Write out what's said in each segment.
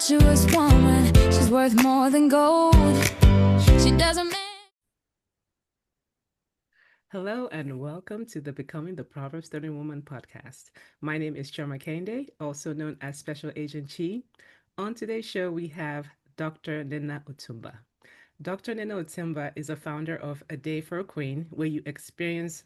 virtuous woman. She's worth more than gold. She doesn't. Hello and welcome to the Becoming the Proverbs 30 Woman podcast. My name is Chioma Kehinde, also known as Special Agent Chi. On today's show, we have Dr. Nnenna Otum-Mba. Dr. Nnenna Otum-Mba is a founder of A Day for a Queen, where you experience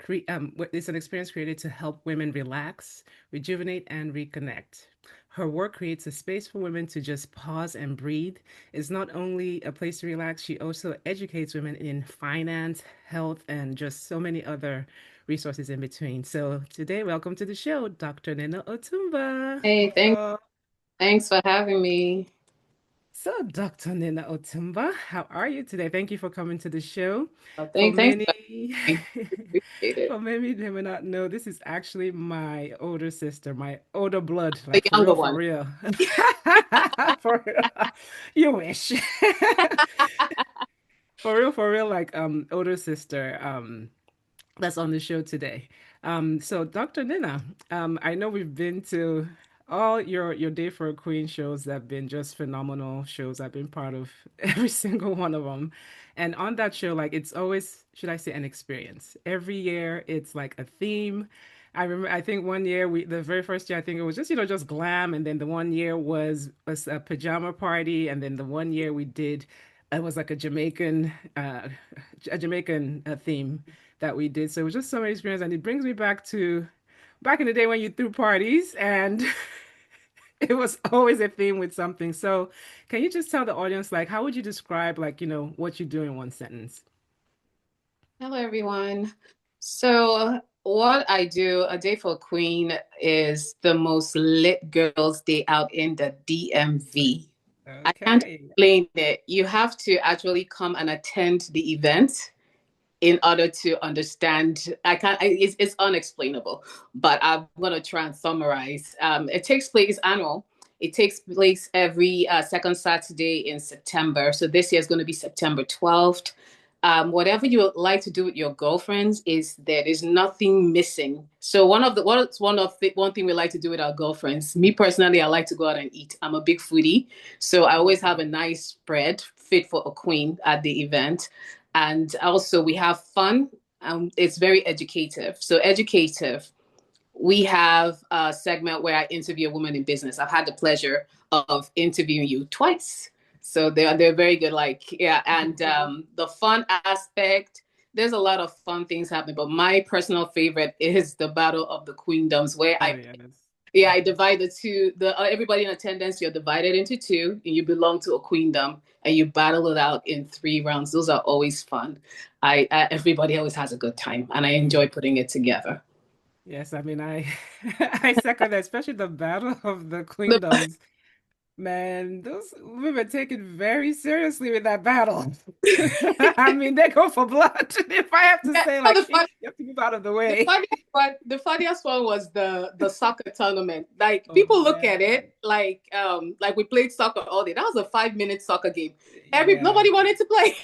it's an experience created to help women relax, rejuvenate, and reconnect. Her work creates a space for women to just pause and breathe. It's not only a place to relax, she also educates women in finance, health, and just so many other resources in between. So today, welcome to the show, Dr. Nnenna Otum-Mba. Hey, thanks for having me. So, Dr. Nnenna Otum-Mba, how are you today? Thank you for coming to the show. Oh, For thanks many, for having me. Appreciate it. for many, they may not know, this is actually my older sister, my older blood, The like for younger real, for one. real. For real. You wish. For real, like older sister that's on the show today. So Dr. Nina, I know we've been to all your Day for a Queen shows that have been just phenomenal shows. I've been part of every single one of them. And on that show, like it's always, should I say, an experience. Every year it's like a theme. I remember, I think one year the very first year, I think it was just, just glam. And then the one year was a pajama party. And then the one year we did, it was like a Jamaican theme that we did. So it was just so many experience, and it brings me back in the day when you threw parties, and it was always a theme with something. So can you just tell the audience, like, how would you describe, like, what you do in one sentence? Hello, everyone. So, what I do, A Day for a Queen, is the most lit girls' day out in the DMV. I can't Okay. explain it. You have to actually come and attend the event in order to understand. It's unexplainable, but I'm going to try and summarize. It takes place annual. It takes place every second Saturday in September. So this year is going to be September 12th. Whatever you would like to do with your girlfriends, is there is nothing missing. So one thing we like to do with our girlfriends. Me personally, I like to go out and eat. I'm a big foodie, so I always have a nice spread fit for a queen at the event. And also we have fun. It's very educative. So educative. We have a segment where I interview a woman in business. I've had the pleasure of interviewing you twice. So they're very good. Like, yeah. And the fun aspect, there's a lot of fun things happening. But my personal favorite is the Battle of the Queendoms, where Oh I yes. yeah, I divide the everybody in attendance. You're divided into two, and you belong to a queendom, and you battle it out in 3 rounds. Those are always fun. Everybody always has a good time, and I enjoy putting it together. Yes, I mean, I I second that, especially the Battle of the The, Queendoms. Man, those women take it very seriously with that battle. I mean, they go for blood. If I have to yeah, say, no, like, you have to move out of the way. the funniest one was the soccer tournament. Like, Oh people look at man. it like we played soccer all day. That was a 5 minute soccer game. Yes. Nobody wanted to play.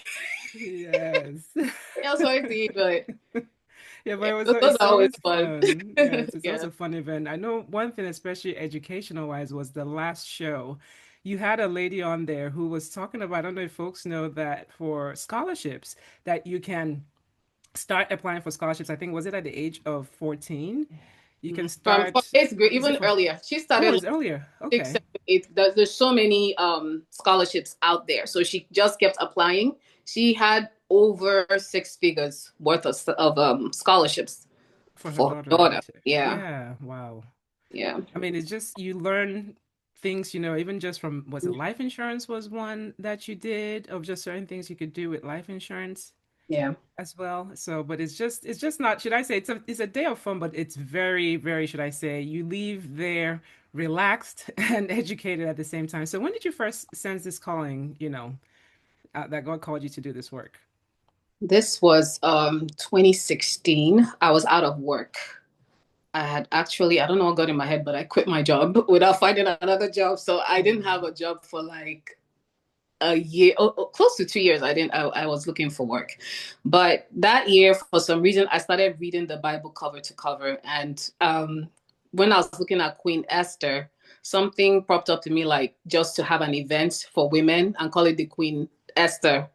Yes. It was so easy, but Yeah, but yeah, those it's are always always fun. fun. Yes, it's always Yeah. a fun event. I know one thing, especially educational wise, was the last show. You had a lady on there who was talking about, I don't know if folks know that for scholarships, that you can start applying for scholarships. I think was it at the age of 14? You can From start, eighth grade, is it even from, earlier. She oh, started like it's earlier. six, Okay. seven, eight. There's so many scholarships out there. So she just kept applying. She had over six figures worth of scholarships For her for daughter, her daughter. right? Yeah. Yeah, wow. Yeah. I mean, it's just you learn things, even just from, was it life insurance was one that you did, of just certain things you could do with life insurance Yeah. as well. So, but it's just not, should I say, it's a day of fun, but it's very, very, should I say, you leave there relaxed and educated at the same time. So when did you first sense this calling, that God called you to do this work? This was 2016. I was out of work. I had actually, I don't know what got in my head, but I quit my job without finding another job. So I didn't have a job for like a year, close to 2 years. I was looking for work. But that year, for some reason, I started reading the Bible cover to cover. And when I was looking at Queen Esther, something popped up to me like just to have an event for women and call it the Queen Esther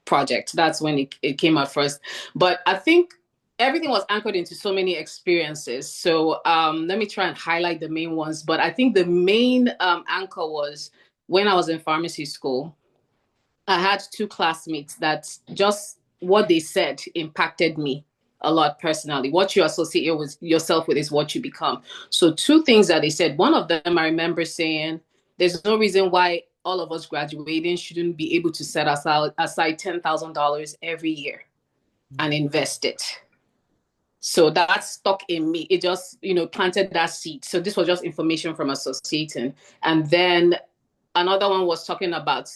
project. That's when it came out first. But I think everything was anchored into so many experiences. So let me try and highlight the main ones. But I think the main anchor was when I was in pharmacy school. I had two classmates that just what they said impacted me a lot personally. What you associate with yourself with is what you become. So two things that they said. One of them I remember saying, there's no reason why all of us graduating shouldn't be able to set aside $10,000 every year and invest it. So that stuck in me. It just, planted that seed. So this was just information from associating. And then another one was talking about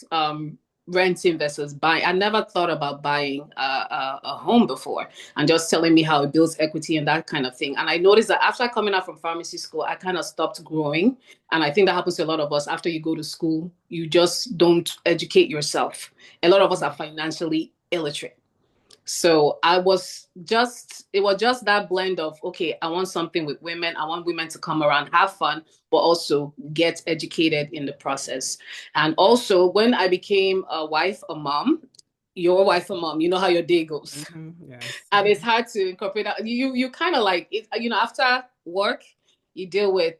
renting versus buying. I never thought about buying a home before, and just telling me how it builds equity and that kind of thing. And I noticed that after coming out from pharmacy school, I kind of stopped growing. And I think that happens to a lot of us. After you go to school, you just don't educate yourself. A lot of us are financially illiterate. So it was just that blend of, okay, I want something with women. I want women to come around, have fun, but also get educated in the process. And also when I became a wife, a mom, your wife, a mom, you know how your day goes. Yes. And it's hard to incorporate that. You kind of like it, after work, you deal with,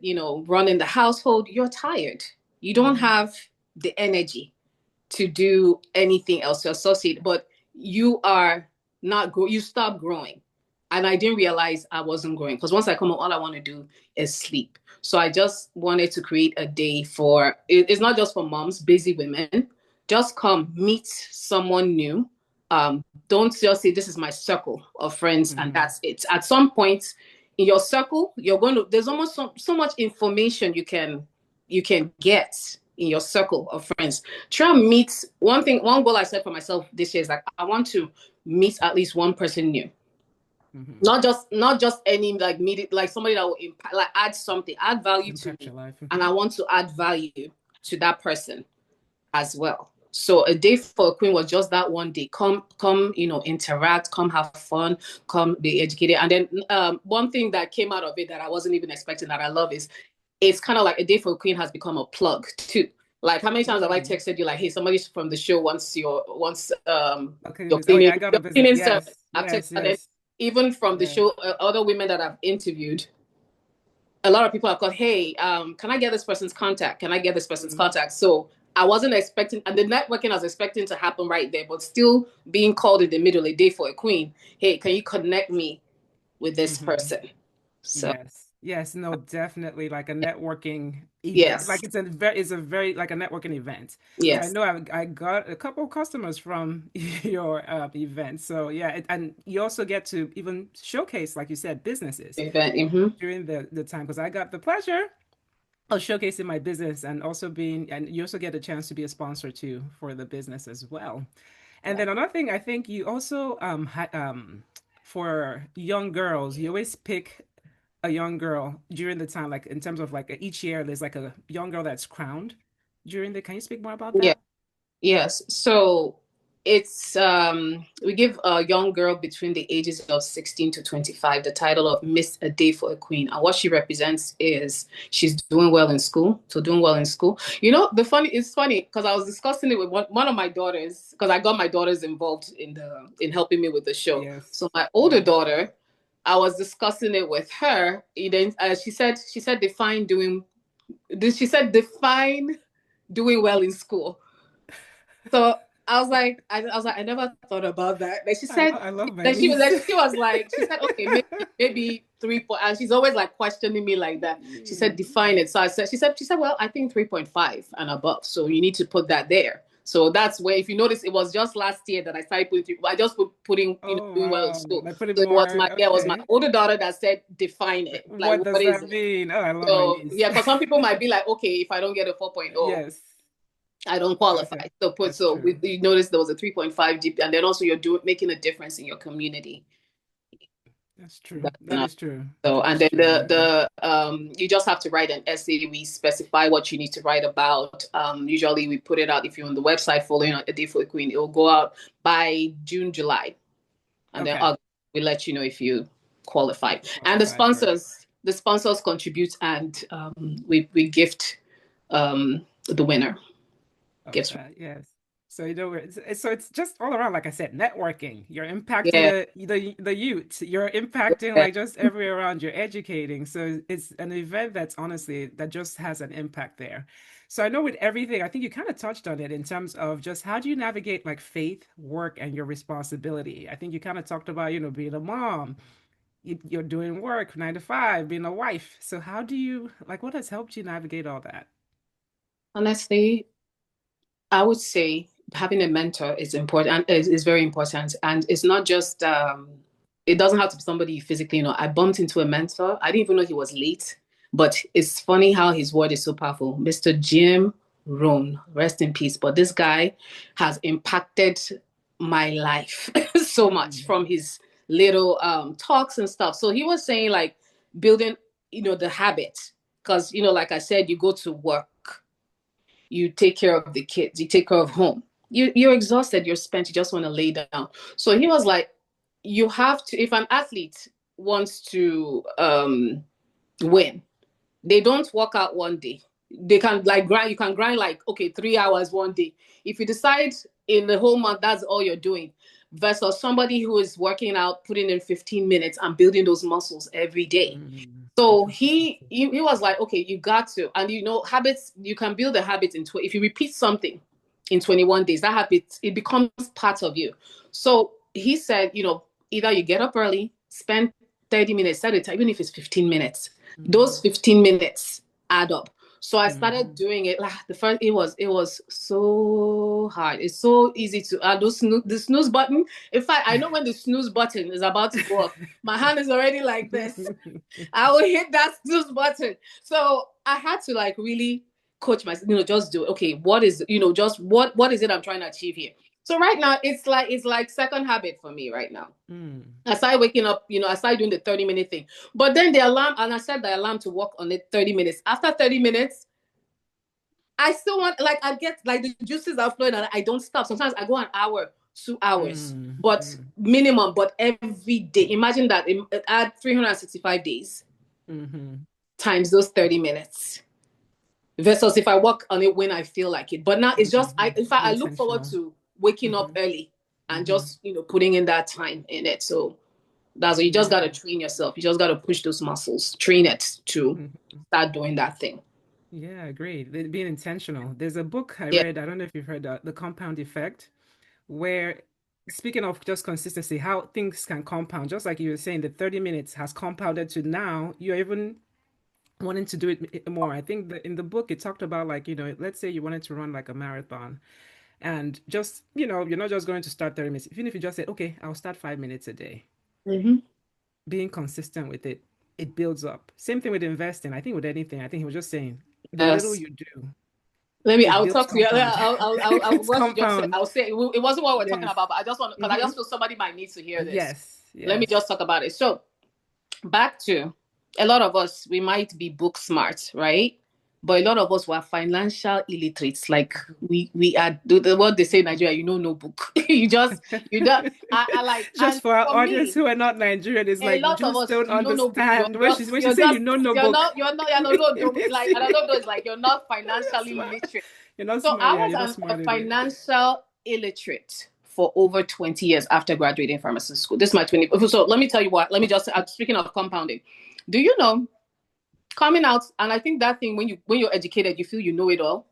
running the household, you're tired. You don't have the energy to do anything else to associate, but you are not you stop growing. And I didn't realize I wasn't growing, because once I come home, all I want to do is sleep. So I just wanted to create a day for, it's not just for moms, busy women. Just come meet someone new. Don't just say this is my circle of friends and that's it. At some point in your circle, there's almost so much information you can get in your circle of friends. Try and meet one goal I set for myself this year is like, I want to meet at least one person new. Not just any like meet it, like somebody that will impact, like add something, add value to me. Life. And I want to add value to that person as well. So a day for a queen was just that one day. Come, interact, come have fun, come be educated. And then one thing that came out of it that I wasn't even expecting that I love is, it's kind of like a day for a queen has become a plug too. Like how many times have I texted you like, hey, somebody from the show wants your cleaning, I got a cleaning yes, service. Yes. Even from the show, other women that I've interviewed, a lot of people have called, hey, can I get this person's contact? Can I get this person's contact? So I wasn't expecting, and the networking I was expecting to happen right there, but still being called in the middle, a day for a queen. Hey, can you connect me with this person? So Yes, no, definitely like a networking event. Yes. Like it's a very like a networking event. Yes. I know I got a couple of customers from your event. So yeah, and you also get to even showcase, like you said, businesses during the time, because I got the pleasure of showcasing my business and and you also get a chance to be a sponsor too for the business as well. And then another thing, I think you also for young girls, you always pick a young girl during the time, like in terms of like each year, there's like a young girl that's crowned during the. Can you speak more about that? Yeah. Yes. So it's we give a young girl between the ages of 16 to 25 the title of Miss A Day for a Queen. And what she represents is she's doing well in school. So doing well in school. It's funny because I was discussing it with one of my daughters, because I got my daughters involved in helping me with the show. Yes. So my older daughter, I was discussing it with her. She said define doing well in school. So I was like, I never thought about that. But she said, I love that she said, okay, maybe 3 point, and she's always like questioning me like that. She said, define it. So she said, well, I think 3.5 and above. So you need to put that there. So that's where, if you notice, it was just last year that I started putting. I just putting doing well in school. Like so it was my older daughter that said, define it. Like, what does that mean? Oh, I love my niece. Yeah, because some people might be like, okay, if I don't get a 4.0. Yes. I don't qualify. Okay. You notice there was a 3.5 GP, and then also you're making a difference in your community. That's true. That is true. So, and then you just have to write an essay. We specify what you need to write about. Usually we put it out, if you're on the website following A Day for a Queen, it will go out by June, July. And then August, we let you know if you qualify. And the sponsors, the sponsors contribute, and we gift the winner. Gifts. Yes. So it's just all around, like I said, networking. You're impacting Yeah. the youth. You're impacting Yeah. like just everywhere around. You're educating. So it's an event that's honestly that just has an impact there. So I know with everything, I think you kind of touched on it in terms of just how do you navigate like faith, work, and your responsibility. I think you kind of talked about, being a mom, you're doing work 9 to 5, being a wife. So how do you like what has helped you navigate all that? Honestly, I would say having a mentor is important, is very important. And it's not just it doesn't have to be somebody you physically know. I bumped into a mentor. I didn't even know he was late, but it's funny how his word is so powerful. Mr. Jim Rohn, rest in peace. But this guy has impacted my life so much Mm, from his little talks and stuff. So he was saying like building, the habit. Because, like I said, you go to work, you take care of the kids, you take care of home. You're exhausted, you're spent, you just want to lay down. So he was like, you have to, if an athlete wants to win, they don't work out one day. They can like grind, you can grind like, okay, 3 hours one day. If you decide in the whole month that's all you're doing, versus somebody who is working out, putting in 15 minutes and building those muscles every day. the So consistency. he was like, okay, you got to, and habits, you can build a habit if you repeat something in 21 days, that habit, it becomes part of you. So he said, either you get up early, spend 30 minutes, set it, even if it's 15 minutes, those 15 minutes add up. So I started Mhm. doing it. Like it was so hard. It's so easy to add the snooze button. In fact, I know when the snooze button is about to go off, my hand is already like this. I will hit that snooze button. So I had to like really coach myself, just do it. Okay, what is, just what is it I'm trying to achieve here? So right now it's like second habit for me right now. Mm. I started waking up, I started doing the 30-minute thing. But then the alarm, and I set the alarm to work on it 30 minutes. After 30 minutes, I still want, like, I get like the juices are flowing and I don't stop. Sometimes I go an hour, 2 hours, Mm. but Mm. minimum, but every day. Imagine that, add 365 days Mhm. times those 30 minutes versus if I work on it when I feel like it. But now it's just, Mhm. in fact, I look forward Intentional. to waking up Mhm. early and Mhm. just, putting in that time in it. So that's what you just Yeah. got to train yourself. You just got to push those muscles, train it to Mhm. start doing that thing. Yeah, agreed. Being intentional. There's a book I Yeah. read, I don't know if you've heard that, The Compound Effect, where speaking of just consistency, how things can compound, just like you were saying, the 30 minutes has compounded to now you're even wanting to do it more. I think that in the book it talked about like, let's say you wanted to run like a marathon and just, you're not just going to start 30 minutes. Even if you just say, okay, I'll start 5 minutes a day, Mm-hmm. being consistent with it, it builds up. Same thing with investing. I think with anything, I think he was just saying the little Yes. you do, Let me. it I'll builds talk to you. compound. It's What you just said. compound. I'll say it wasn't what we're talking Yes. about, but I just want, because I Hmm. just feel somebody might need to hear this. Yes. Let me Yes. just talk about it. So back to, a lot of us, we might be book smart, right? But a lot of us were financial illiterates. Like we are what they say in Nigeria, no book. You don't I like, Just and for our for audience me, who are not Nigerian, it's a like lot of just us, don't you don't know book. You're understand. just When she you're say just no book, you're not it means like, and another is like you're not you're not financially smart. literate. You're not So smart. I Yeah, was you're not a smart enough. financial illiterate for over 20 years after graduating pharmacy school. This is my 20. So let me tell you what. Let me just, speaking of compounding, do you know, coming out, and I think that thing, when you're educated, you feel you know it all,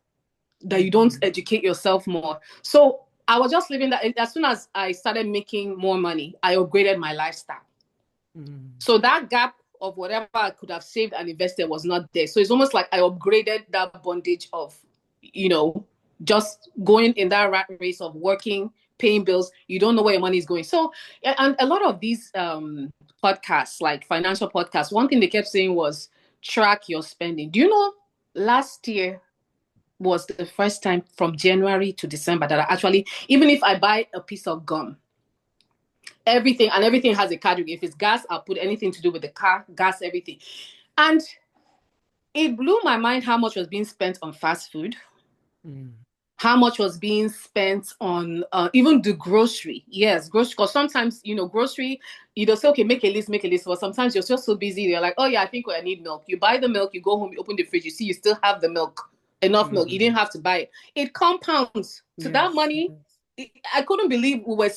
that you don't Hmm. educate yourself more. So I was just living that. As soon as I started making more money, I upgraded my lifestyle. Hmm. So that gap of whatever I could have saved and invested was not there. So it's almost like I upgraded that bondage of, you know, just going in that rat race of working, paying bills. You don't know where your money is going. So, and a lot of these podcasts, like financial podcasts, one thing they kept saying was track your spending. Do you know, last year was the first time from January to December that I actually, even if I buy a piece of gum, everything has a category. If it's gas, I'll put anything to do with the car, gas, everything. And it blew my mind how much was being spent on fast food. Hmm. how much was being spent on even the grocery. Yes, grocery. Because sometimes, grocery, you don't say, okay, make a list, make a list. But sometimes you're just so busy. You're like, oh, yeah, I think I need milk. You buy the milk, you go home, you open the fridge, you see you still have the milk, enough milk. You didn't have to buy it. It compounds. So that Yes. money, I couldn't believe we were,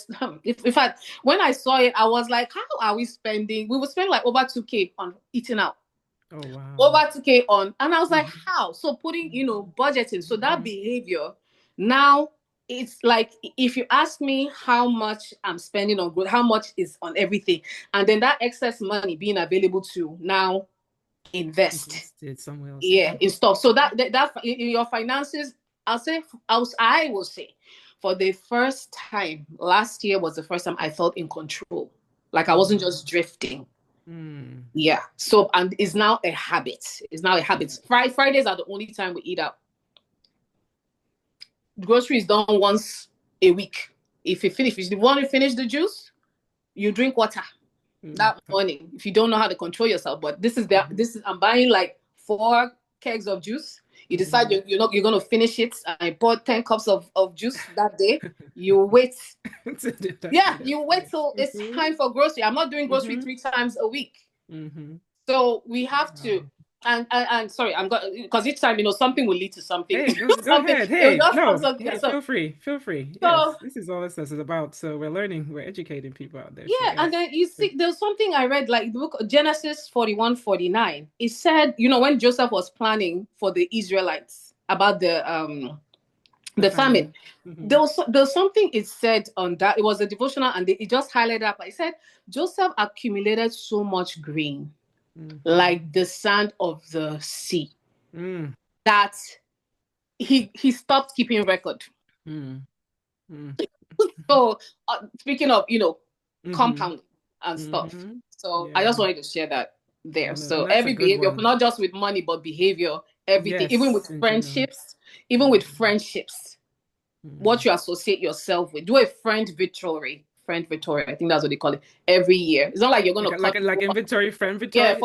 in fact, when I saw it, I was like, how are we spending? We would spend like over 2K on eating out. Oh, wow. Over 2K on, and I was like, how? So putting, budgeting. So that behavior now, it's like, if you ask me how much I'm spending on good, how much is on everything, and then that excess money being available to now invest, Invested somewhere else. yeah, in stuff. So that in your finances, I will say, for the first time last year was the first time I felt in control, like I wasn't just drifting. Yeah. So, and it's now a habit. It's now a habit. Fridays are the only time we eat out. Grocery is done once a week. If you want to finish the juice, you drink water that morning. If you don't know how to control yourself, but I'm buying like 4 kegs of juice. You decide you're going to finish it. I bought 10 cups of juice that day. You wait. Yeah, you wait till it's time for grocery. I'm not doing grocery 3 times a week. So we have to, and sorry, I'm going, because each time, something will lead to something. Hey, go ahead. Hey, no, feel free. Yes, this is all this is about. So we're learning, we're educating people out there. Yeah, so, yes. And then you see, there's something I read, like the book Genesis 41:49. It said, when Joseph was planning for the Israelites about the famine. There was something it said on that. It was a devotional, and it just highlighted up. It said Joseph accumulated so much grain, like the sand of the sea, that he stopped keeping record. So speaking of compound and stuff, so I just wanted to share that there. So every behavior, not just with money, but behavior, everything, even with friendships, what you associate yourself with. Do a friend victory. I think that's what they call it. Every year, it's not like you're going to like inventory, friend victory. Yeah,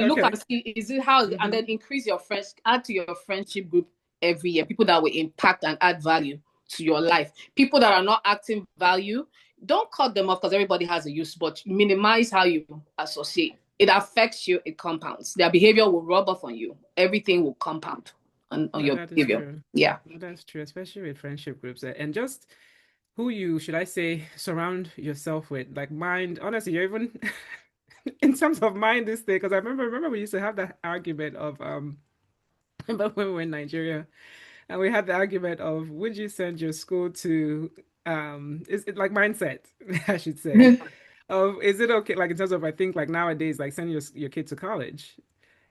look and see, is it how, and then increase your friends, add to your friendship group every year. People that will impact and add value to your life. People that are not acting value, don't cut them off because everybody has a use, but minimize how you associate. It affects you, it compounds. Their behavior will rub off on you. Everything will compound on your behavior. Yeah. That's true, especially with friendship groups. And just who you, should I say, surround yourself with. Like mind, honestly, you're even in terms of mind this thing, because I remember we used to have that argument of remember when we were in Nigeria, and we had the argument of would you send your school to is it like mindset, I should say. Is it okay, like in terms of, I think like nowadays, like sending your kid to college.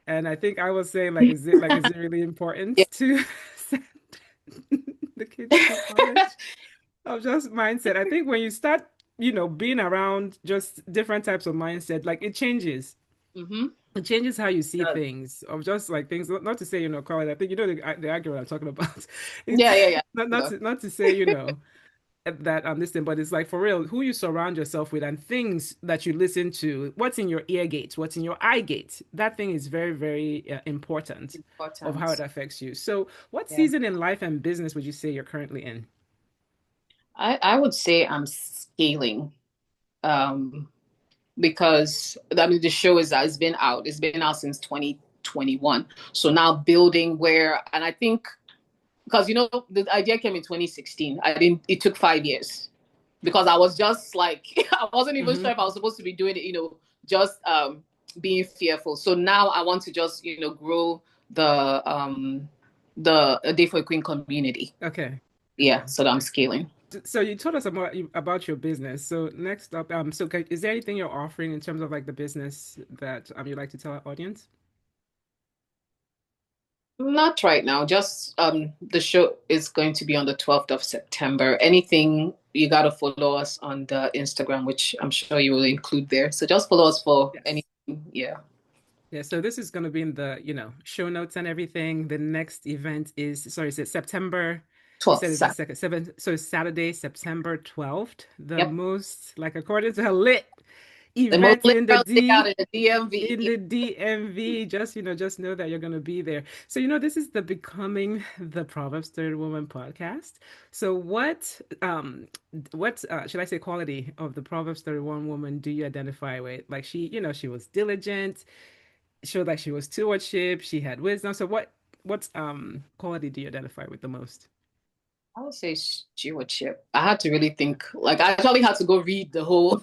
And I think I was saying, like, is it really important to send the kids to college? Of just mindset. I think when you start, being around just different types of mindset, like it changes. It changes how you see things, of just like things. Not to say, college. I think the argument I'm talking about. Yeah. Not to say, that this thing, but it's like for real, who you surround yourself with and things that you listen to, what's in your ear gates, what's in your eye gates. That thing is very, very important of how it affects you. So what season in life and business would you say you're currently in? I would say I'm scaling, because the show it's been out since 2021. So now building and I think, because the idea came in 2016. It took 5 years, because I was just like I wasn't even sure if I was supposed to be doing it, just being fearful. So now I want to just grow the A Day for a Queen community. Okay. Yeah, so I'm scaling. So you told us about your business. So next up, is there anything you're offering in terms of like the business that you'd like to tell our audience? Not right now. Just the show is going to be on the 12th of September. Anything, you got to follow us on the Instagram, which I'm sure you will include there. So just follow us for anything. Yeah. Yeah, so this is going to be in the, show notes and everything. The next event is September 12th. You said it's so Saturday, September 12th. The most, like according to her, lit The most events literal day out in the DMV. in the DMV. Just know that you're going to be there. So, this is the Becoming the Proverbs 30 Woman podcast. So, what should I say, quality of the Proverbs 31 woman do you identify with? Like, she was diligent, showed that she was stewardship, she had wisdom. So, what quality do you identify with the most? I would say stewardship. I had to really think. Like, I actually had to go read the whole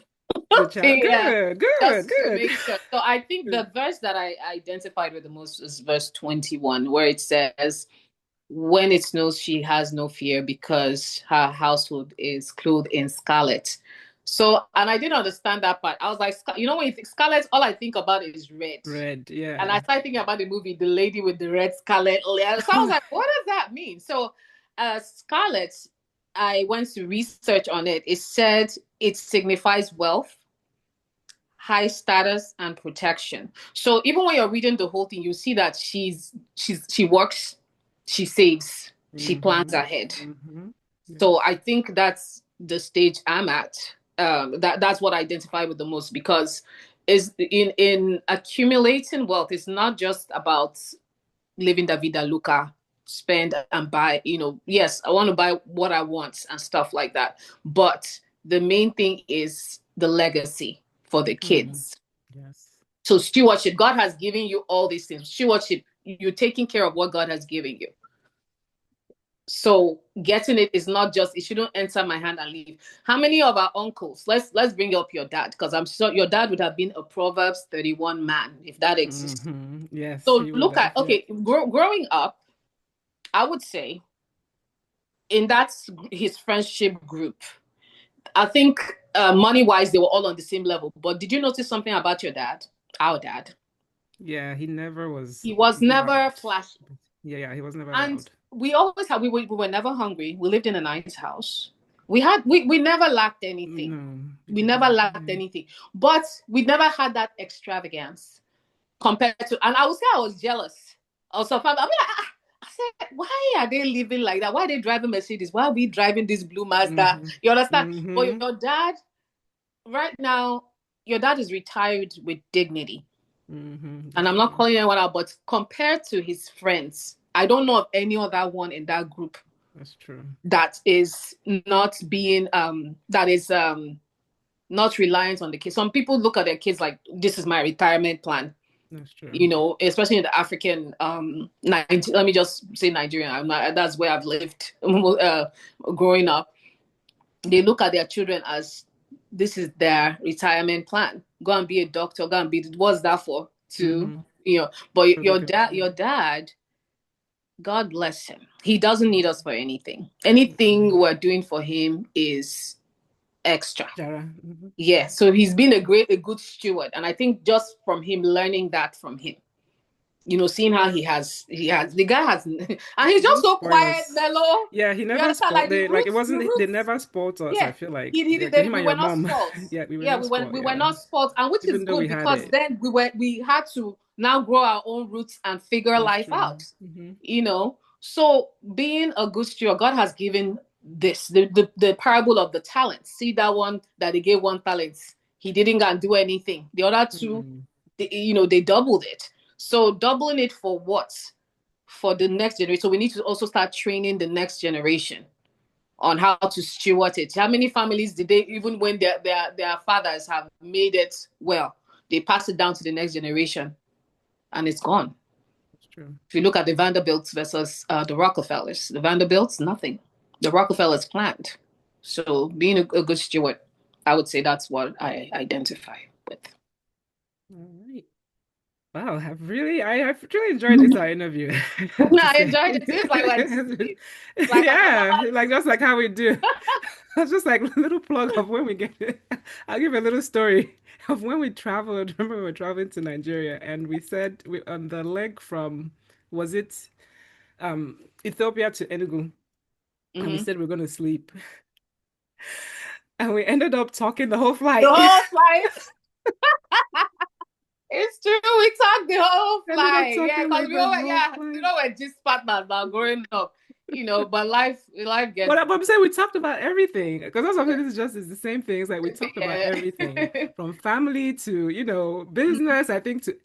The chat. thing, Good, good, just to good. make sure. So I think the verse that I identified with the most is verse 21, where it says, "When it snows, she has no fear because her household is clothed in scarlet." So, and I didn't understand that part. I was like, when you think scarlet, all I think about is red. Red, yeah. And I started thinking about the movie, The Lady with the Red Scarlet. So I was like, what does that mean? So, scarlet, I went to research on it. It said it signifies wealth, high status, and protection. So even when you're reading the whole thing, you see that she works, she saves, she plans ahead. Mm-hmm. Yeah. So I think that's the stage I'm at. That's what I identify with the most, because is in accumulating wealth, it's not just about living the vida loca, spend and buy. Yes, I want to buy what I want and stuff like that, but the main thing is the legacy for the kids. Yes. So stewardship, God has given you all these things. Stewardship, you're taking care of what God has given you. So getting it is not just, it shouldn't enter my hand and leave. How many of our uncles, let's bring up your dad, because I'm sure your dad would have been a Proverbs 31 man, if that exists. Yes. So look at, growing up, I would say in his friendship group, I think money-wise, they were all on the same level. But did you notice something about your dad, our dad? Yeah, he never was. He was never flashy. Yeah, he was never And loud. we always had, we were never hungry. We lived in a nice house. We never lacked anything. No, we never lacked anything. But we never had that extravagance compared to, and I would say I was jealous. Also, I mean, I said, why are they living like that? Why are they driving Mercedes? Why are we driving this blue Mazda? You understand? But your dad, right now, your dad is retired with dignity. And I'm not calling anyone out, but compared to his friends, I don't know of any other one in that group. That's true. That is not being not reliant on the kids. Some people look at their kids like, this is my retirement plan. That's true. Especially in the African, let me just say Nigerian. That's where I've lived growing up. They look at their children as, this is their retirement plan. Go and be a doctor. Go and be. What's that for? But your dad, God bless him. He doesn't need us for anything. Anything we're doing for him is extra. Yeah. So he's been a good steward. And I think just from him, learning that from him, seeing how the guy has, and he's just so quiet, mellow. Yeah, he never spoiled it. Like, it wasn't, they never spoiled us. Yeah. I feel like we were not spoiled. we were not spoiled, and which is good, because then we had to now grow our own roots and figure life out. So being a good steward, God has given this, the parable of the talents. See that one that they gave 1 talent, he didn't go and do anything. The other 2, they doubled it. So doubling it for what? For the next generation. So we need to also start training the next generation on how to steward it. How many families did they, even when their fathers have made it well, they pass it down to the next generation and it's gone. That's true. If you look at the Vanderbilts versus the Rockefellers, the Vanderbilts, nothing. The Rockefellers planned. So being a good steward, I would say that's what I identify with. All right. Wow, I've really enjoyed this interview. I enjoyed it too. It's like just like how we do. It's just like a little plug of when we get it. I'll give a little story of when we traveled. Remember, we were traveling to Nigeria, and we said on the leg from, was it Ethiopia to Enugu, and we said we're going to sleep, and we ended up talking the whole flight. It's true. We talked the whole flight. Yeah, because we're just partners now growing up. but life gets. But I'm saying we talked about everything because that's something. This is just is the same thing. It's like we talked about Yeah. everything from family to business. I think to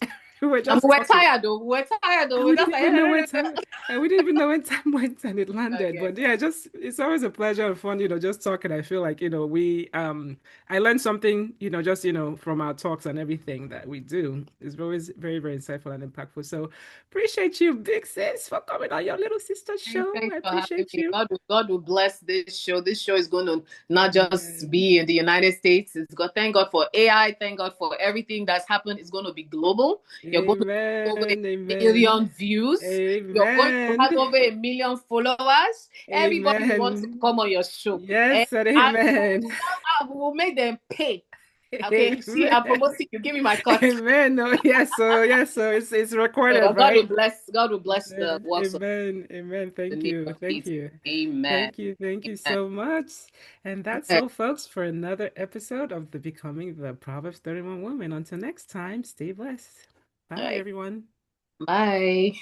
we're And just we're talking. tired though. We're tired though. And We're we just didn't like, even know when time, and we didn't even know when time went and it landed. okay. But yeah, just it's always a pleasure and fun, just talking. I feel like, we I learned something, just from our talks and everything that we do. It's always very, very insightful and impactful. So appreciate you, big sis, for coming on your little sister show. Thanks I for having appreciate me. you. God will bless this show. This show is going to not just Amen. be in the United States. Thank God for AI. Thank God for everything that's happened. It's going to be global. You're going to have over Amen. a Amen. million views. You're going to have Amen. over a million followers. Everybody wants to Amen. come on your show. Yes, and And amen. I will make them pay. Okay, see, I'm Amen. promoting you. Give me my cut. Amen. No, yes, so it's recorded, God will right? bless. God will bless the Amen. works of Amen. Amen. the Thank name you. of Thank Jesus. you. Amen. Thank you Amen. so much. And that's Amen. all, folks, for another episode of the Becoming the Proverbs 31 Woman. Until next time, stay blessed. All Bye, right. everyone. Bye.